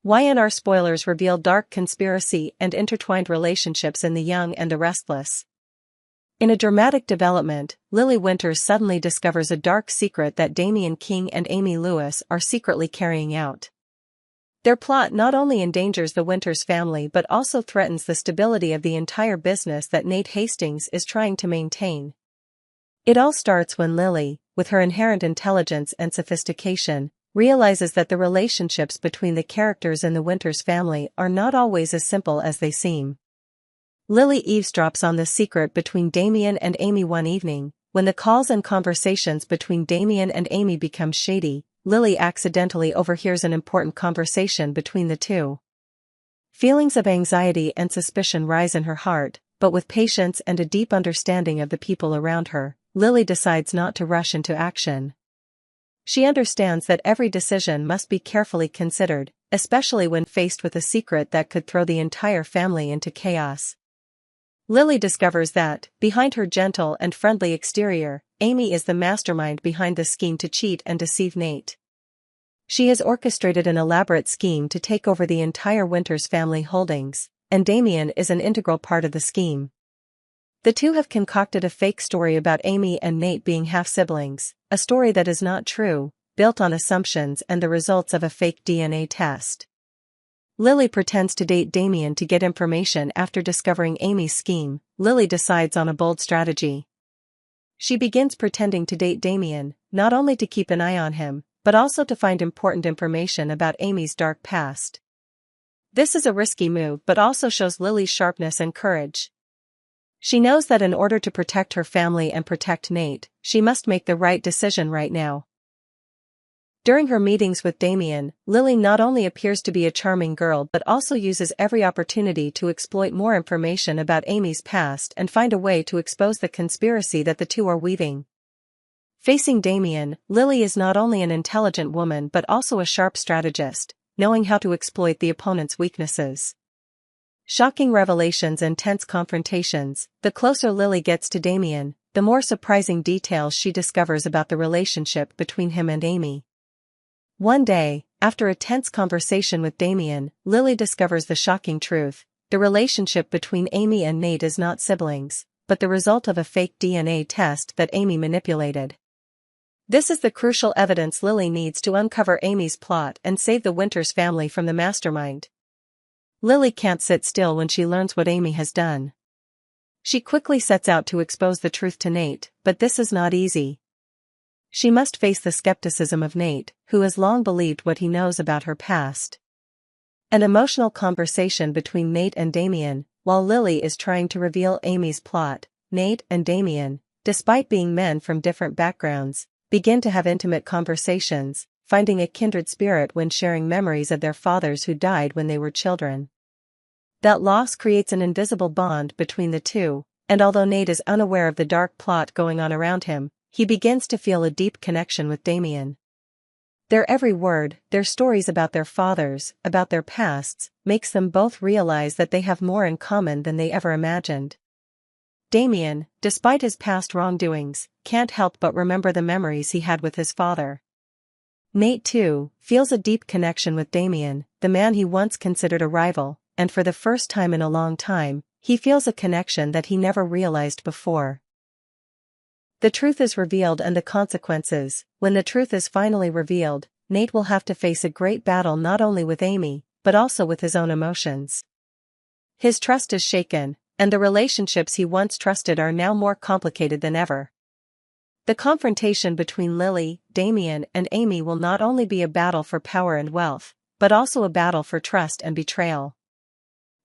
Y&R Spoilers reveal dark conspiracy and intertwined relationships in The Young and the Restless. In a dramatic development, Lily Winters suddenly discovers a dark secret that Damian King and Amy Lewis are secretly carrying out. Their plot not only endangers the Winters family but also threatens the stability of the entire business that Nate Hastings is trying to maintain. It all starts when Lily, with her inherent intelligence and sophistication, realizes that the relationships between the characters in the Winters family are not always as simple as they seem. Lily eavesdrops on the secret between Damian and Amy one evening. When the calls and conversations between Damian and Amy become shady, Lily accidentally overhears an important conversation between the two. Feelings of anxiety and suspicion rise in her heart, but with patience and a deep understanding of the people around her, Lily decides not to rush into action. She understands that every decision must be carefully considered, especially when faced with a secret that could throw the entire family into chaos. Lily discovers that, behind her gentle and friendly exterior, Amy is the mastermind behind the scheme to cheat and deceive Nate. She has orchestrated an elaborate scheme to take over the entire Winters family holdings, and Damian is an integral part of the scheme. The two have concocted a fake story about Amy and Nate being half-siblings, a story that is not true, built on assumptions and the results of a fake DNA test. Lily pretends to date Damian to get information after discovering Amy's scheme. Lily decides on a bold strategy. She begins pretending to date Damian, not only to keep an eye on him, but also to find important information about Amy's dark past. This is a risky move but also shows Lily's sharpness and courage. She knows that in order to protect her family and protect Nate, she must make the right decision right now. During her meetings with Damian, Lily not only appears to be a charming girl but also uses every opportunity to exploit more information about Amy's past and find a way to expose the conspiracy that the two are weaving. Facing Damian, Lily is not only an intelligent woman but also a sharp strategist, knowing how to exploit the opponent's weaknesses. Shocking revelations and tense confrontations. The closer Lily gets to Damian, the more surprising details she discovers about the relationship between him and Amy. One day, after a tense conversation with Damian, Lily discovers the shocking truth: the relationship between Amy and Nate is not siblings, but the result of a fake DNA test that Amy manipulated. This is the crucial evidence Lily needs to uncover Amy's plot and save the Winters family from the mastermind. Lily can't sit still when she learns what Amy has done. She quickly sets out to expose the truth to Nate, but this is not easy. She must face the skepticism of Nate, who has long believed what he knows about her past. An emotional conversation between Nate and Damian. While Lily is trying to reveal Amy's plot, Nate and Damian, despite being men from different backgrounds, begin to have intimate conversations, finding a kindred spirit when sharing memories of their fathers who died when they were children. That loss creates an invisible bond between the two, and although Nate is unaware of the dark plot going on around him, he begins to feel a deep connection with Damian. Their every word, their stories about their fathers, about their pasts, makes them both realize that they have more in common than they ever imagined. Damian, despite his past wrongdoings, can't help but remember the memories he had with his father. Nate, too, feels a deep connection with Damian, the man he once considered a rival, and for the first time in a long time, he feels a connection that he never realized before. The truth is revealed and the consequences. When the truth is finally revealed, Nate will have to face a great battle not only with Amy, but also with his own emotions. His trust is shaken, and the relationships he once trusted are now more complicated than ever. The confrontation between Lily, Damian, and Amy will not only be a battle for power and wealth, but also a battle for trust and betrayal.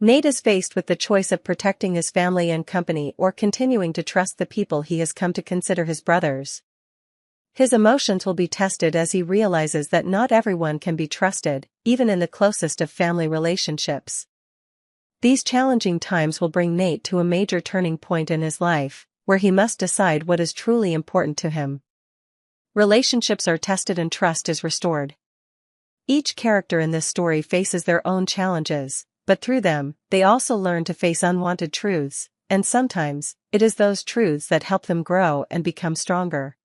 Nate is faced with the choice of protecting his family and company or continuing to trust the people he has come to consider his brothers. His emotions will be tested as he realizes that not everyone can be trusted, even in the closest of family relationships. These challenging times will bring Nate to a major turning point in his life, where he must decide what is truly important to him. Relationships are tested and trust is restored. Each character in this story faces their own challenges, but through them, they also learn to face unwanted truths, and sometimes, it is those truths that help them grow and become stronger.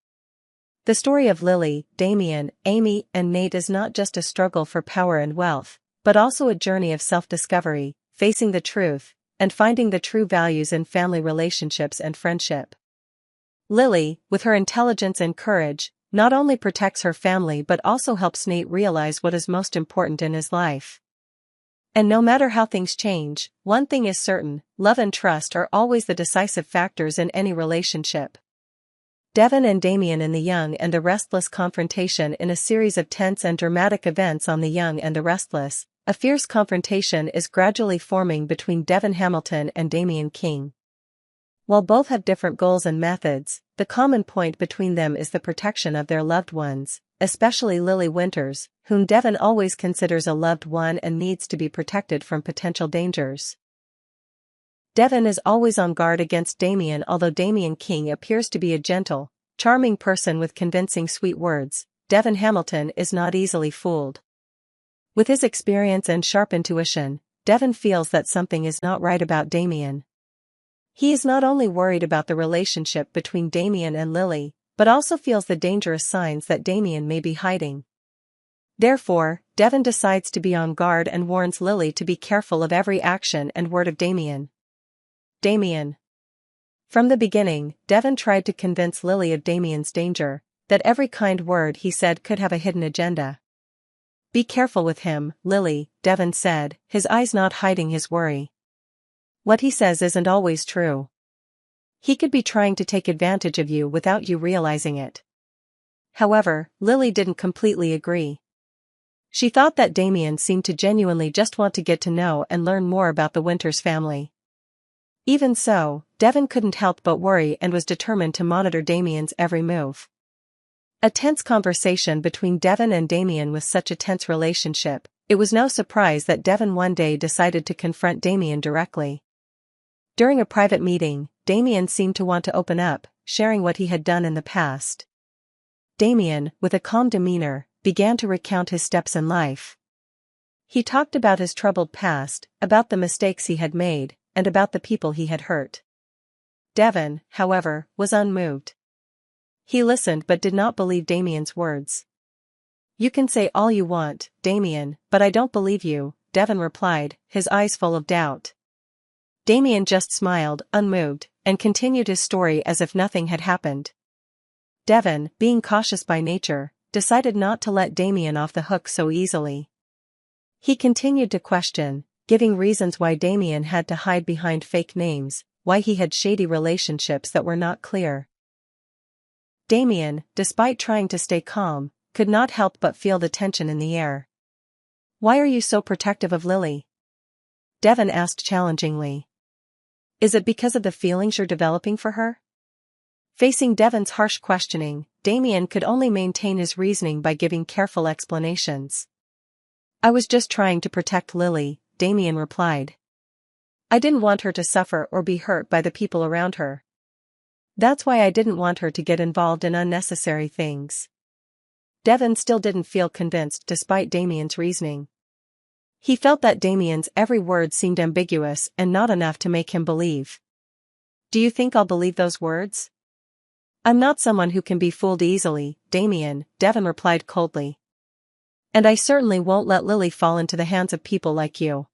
The story of Lily, Damian, Amy, and Nate is not just a struggle for power and wealth, but also a journey of self-discovery, facing the truth, and finding the true values in family relationships and friendship. Lily, with her intelligence and courage, not only protects her family but also helps Nate realize what is most important in his life. And no matter how things change, one thing is certain: love and trust are always the decisive factors in any relationship. Devon and Damian in The Young and the Restless. Confrontation. In a series of tense and dramatic events on The Young and the Restless, a fierce confrontation is gradually forming between Devon Hamilton and Damian King. While both have different goals and methods, the common point between them is the protection of their loved ones, especially Lily Winters, whom Devon always considers a loved one and needs to be protected from potential dangers. Devon is always on guard against Damian. Although Damian King appears to be a gentle, charming person with convincing sweet words, Devon Hamilton is not easily fooled. With his experience and sharp intuition, Devon feels that something is not right about Damian. He is not only worried about the relationship between Damian and Lily, but also feels the dangerous signs that Damian may be hiding. Therefore, Devon decides to be on guard and warns Lily to be careful of every action and word of Damian. From the beginning, Devon tried to convince Lily of Damian's danger, that every kind word he said could have a hidden agenda. "Be careful with him, Lily," Devon said, his eyes not hiding his worry. "What he says isn't always true. He could be trying to take advantage of you without you realizing it." However, Lily didn't completely agree. She thought that Damian seemed to genuinely just want to get to know and learn more about the Winters family. Even so, Devon couldn't help but worry and was determined to monitor Damian's every move. A tense conversation between Devon and Damian. With such a tense relationship, it was no surprise that Devon one day decided to confront Damian directly. During a private meeting, Damian seemed to want to open up, sharing what he had done in the past. Damian, with a calm demeanor, began to recount his steps in life. He talked about his troubled past, about the mistakes he had made, and about the people he had hurt. Devon, however, was unmoved. He listened but did not believe Damian's words. "You can say all you want, Damian, but I don't believe you," Devon replied, his eyes full of doubt. Damian just smiled, unmoved, and continued his story as if nothing had happened. Devon, being cautious by nature, decided not to let Damian off the hook so easily. He continued to question, giving reasons why Damian had to hide behind fake names, why he had shady relationships that were not clear. Damian, despite trying to stay calm, could not help but feel the tension in the air. "Why are you so protective of Lily?" Devon asked challengingly. "Is it because of the feelings you're developing for her?" Facing Devon's harsh questioning, Damian could only maintain his reasoning by giving careful explanations. "I was just trying to protect Lily," Damian replied. "I didn't want her to suffer or be hurt by the people around her. That's why I didn't want her to get involved in unnecessary things." Devon still didn't feel convinced despite Damian's reasoning. He felt that Damian's every word seemed ambiguous and not enough to make him believe. "Do you think I'll believe those words?" "I'm not someone who can be fooled easily, Damian," Devon replied coldly. "And I certainly won't let Lily fall into the hands of people like you."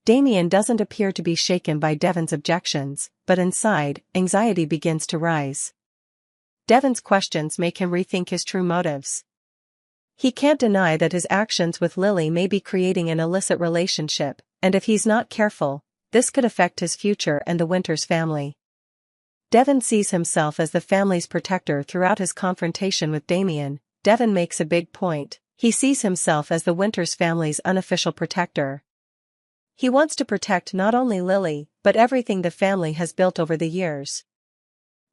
Damian doesn't appear to be shaken by Devon's objections, but inside, anxiety begins to rise. Devon's questions make him rethink his true motives. He can't deny that his actions with Lily may be creating an illicit relationship, and if he's not careful, this could affect his future and the Winters family. Devon sees himself as the family's protector. Throughout his confrontation with Damian, Devon makes a big point: he sees himself as the Winters family's unofficial protector. He wants to protect not only Lily, but everything the family has built over the years.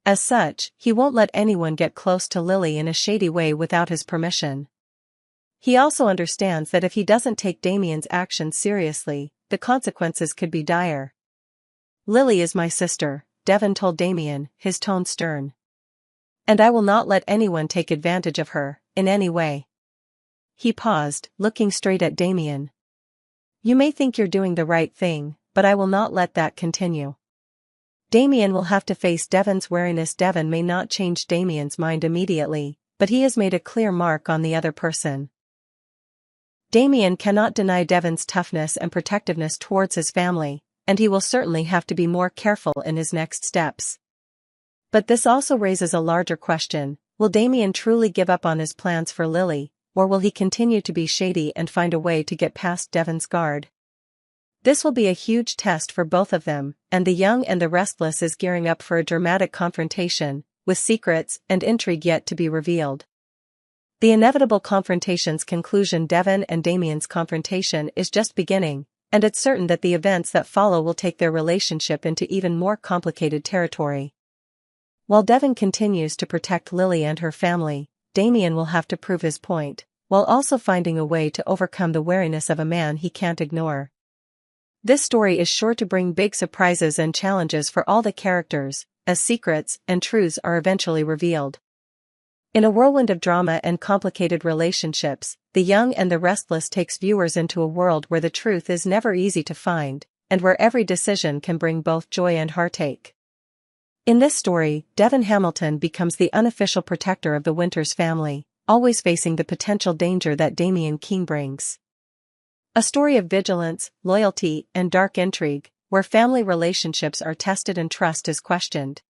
As such, he won't let anyone get close to Lily in a shady way without his permission. He also understands that if he doesn't take Damian's actions seriously, the consequences could be dire. "Lily is my sister," Devon told Damian, his tone stern. "And I will not let anyone take advantage of her, in any way." He paused, looking straight at Damian. "You may think you're doing the right thing, but I will not let that continue." Damian will have to face Devon's wariness. Devon may not change Damian's mind immediately, but he has made a clear mark on the other person. Damian cannot deny Devon's toughness and protectiveness towards his family, and he will certainly have to be more careful in his next steps. But this also raises a larger question: will Damian truly give up on his plans for Lily, or will he continue to be shady and find a way to get past Devon's guard? This will be a huge test for both of them, and The Young and the Restless is gearing up for a dramatic confrontation, with secrets and intrigue yet to be revealed. The inevitable confrontation's conclusion: Devon and Damian's confrontation is just beginning, and it's certain that the events that follow will take their relationship into even more complicated territory. While Devon continues to protect Lily and her family, Damian will have to prove his point, while also finding a way to overcome the wariness of a man he can't ignore. This story is sure to bring big surprises and challenges for all the characters, as secrets and truths are eventually revealed. In a whirlwind of drama and complicated relationships, The Young and the Restless takes viewers into a world where the truth is never easy to find, and where every decision can bring both joy and heartache. In this story, Devon Hamilton becomes the unofficial protector of the Winters family, always facing the potential danger that Damian King brings. A story of vigilance, loyalty, and dark intrigue, where family relationships are tested and trust is questioned.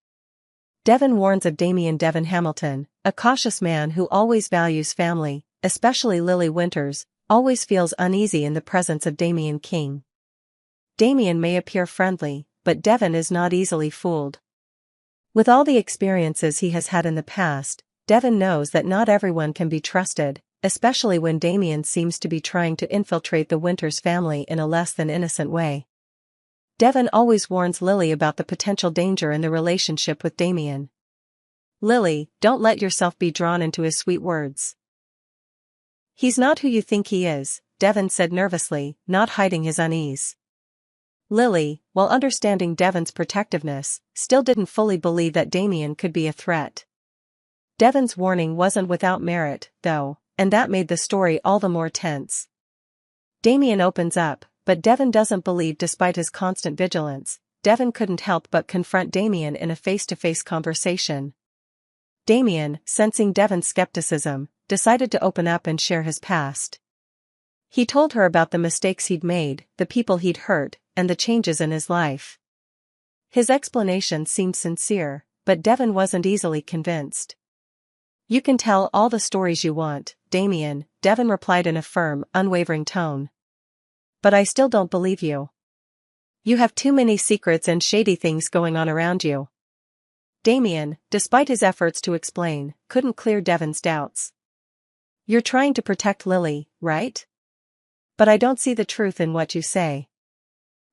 Devon warns of Damian Devon Hamilton, a cautious man who always values family, especially Lily Winters, always feels uneasy in the presence of Damian King. Damian may appear friendly, but Devon is not easily fooled. With all the experiences he has had in the past, Devon knows that not everyone can be trusted, especially when Damian seems to be trying to infiltrate the Winters family in a less than innocent way. Devon always warns Lily about the potential danger in the relationship with Damian. "Lily, don't let yourself be drawn into his sweet words. He's not who you think he is," Devon said nervously, not hiding his unease. Lily, while understanding Devon's protectiveness, still didn't fully believe that Damian could be a threat. Devon's warning wasn't without merit, though, and that made the story all the more tense. Damian opens up, but Devon doesn't believe. Despite his constant vigilance, Devon couldn't help but confront Damian in a face-to-face conversation. Damian, sensing Devon's skepticism, decided to open up and share his past. He told her about the mistakes he'd made, the people he'd hurt, and the changes in his life. His explanation seemed sincere, but Devon wasn't easily convinced. "You can tell all the stories you want, Damian," Devon replied in a firm, unwavering tone. "But I still don't believe you. You have too many secrets and shady things going on around you." Damian, despite his efforts to explain, couldn't clear Devon's doubts. "You're trying to protect Lily, right? But I don't see the truth in what you say."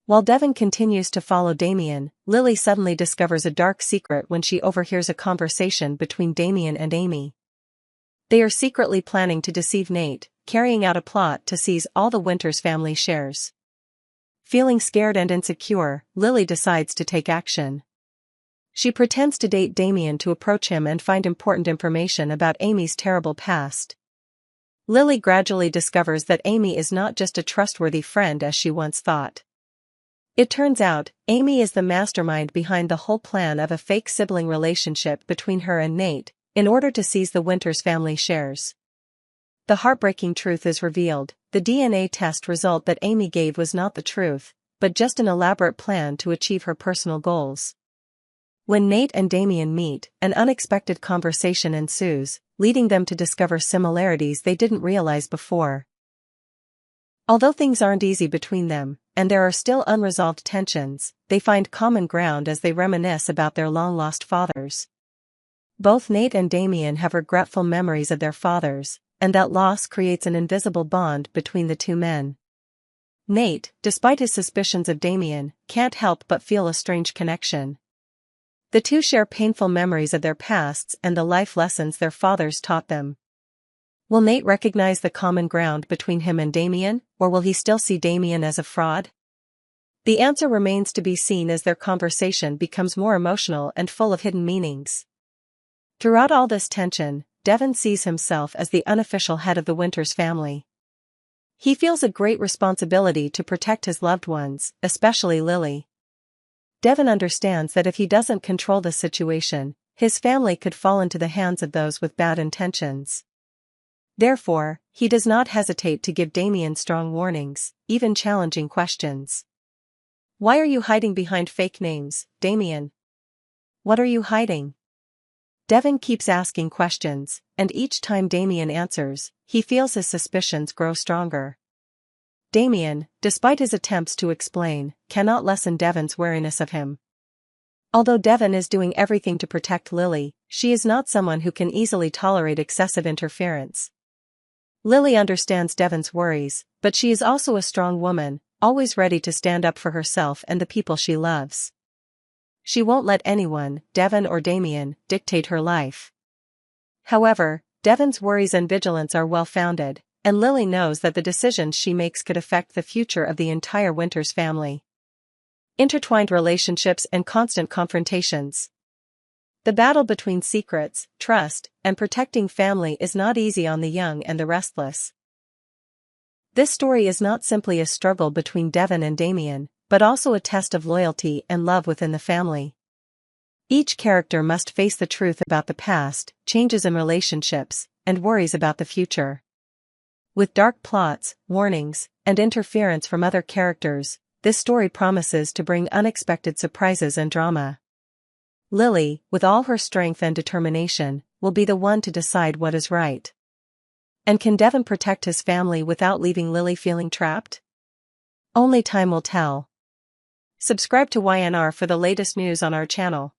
While Devon continues to follow Damian, Lily suddenly discovers a dark secret when she overhears a conversation between Damian and Amy. They are secretly planning to deceive Nate, carrying out a plot to seize all the Winters family shares. Feeling scared and insecure, Lily decides to take action. She pretends to date Damian to approach him and find important information about Amy's terrible past. Lily gradually discovers that Amy is not just a trustworthy friend as she once thought. It turns out, Amy is the mastermind behind the whole plan of a fake sibling relationship between her and Nate, in order to seize the Winters family shares. The heartbreaking truth is revealed: the DNA test result that Amy gave was not the truth, but just an elaborate plan to achieve her personal goals. When Nate and Damian meet, an unexpected conversation ensues, leading them to discover similarities they didn't realize before. Although things aren't easy between them, and there are still unresolved tensions, they find common ground as they reminisce about their long-lost fathers. Both Nate and Damian have regretful memories of their fathers, and that loss creates an invisible bond between the two men. Nate, despite his suspicions of Damian, can't help but feel a strange connection. The two share painful memories of their pasts and the life lessons their fathers taught them. Will Nate recognize the common ground between him and Damian, or will he still see Damian as a fraud? The answer remains to be seen as their conversation becomes more emotional and full of hidden meanings. Throughout all this tension, Devon sees himself as the unofficial head of the Winters family. He feels a great responsibility to protect his loved ones, especially Lily. Devon understands that if he doesn't control the situation, his family could fall into the hands of those with bad intentions. Therefore, he does not hesitate to give Damian strong warnings, even challenging questions. "Why are you hiding behind fake names, Damian? What are you hiding?" Devon keeps asking questions, and each time Damian answers, he feels his suspicions grow stronger. Damian, despite his attempts to explain, cannot lessen Devon's wariness of him. Although Devon is doing everything to protect Lily, she is not someone who can easily tolerate excessive interference. Lily understands Devon's worries, but she is also a strong woman, always ready to stand up for herself and the people she loves. She won't let anyone, Devon or Damian, dictate her life. However, Devon's worries and vigilance are well-founded, and Lily knows that the decisions she makes could affect the future of the entire Winters family. Intertwined relationships and constant confrontations. The battle between secrets, trust, and protecting family is not easy on the young and the restless. This story is not simply a struggle between Devon and Damian, but also a test of loyalty and love within the family. Each character must face the truth about the past, changes in relationships, and worries about the future. With dark plots, warnings, and interference from other characters, this story promises to bring unexpected surprises and drama. Lily, with all her strength and determination, will be the one to decide what is right. And can Devon protect his family without leaving Lily feeling trapped? Only time will tell. Subscribe to Y&R for the latest news on our channel.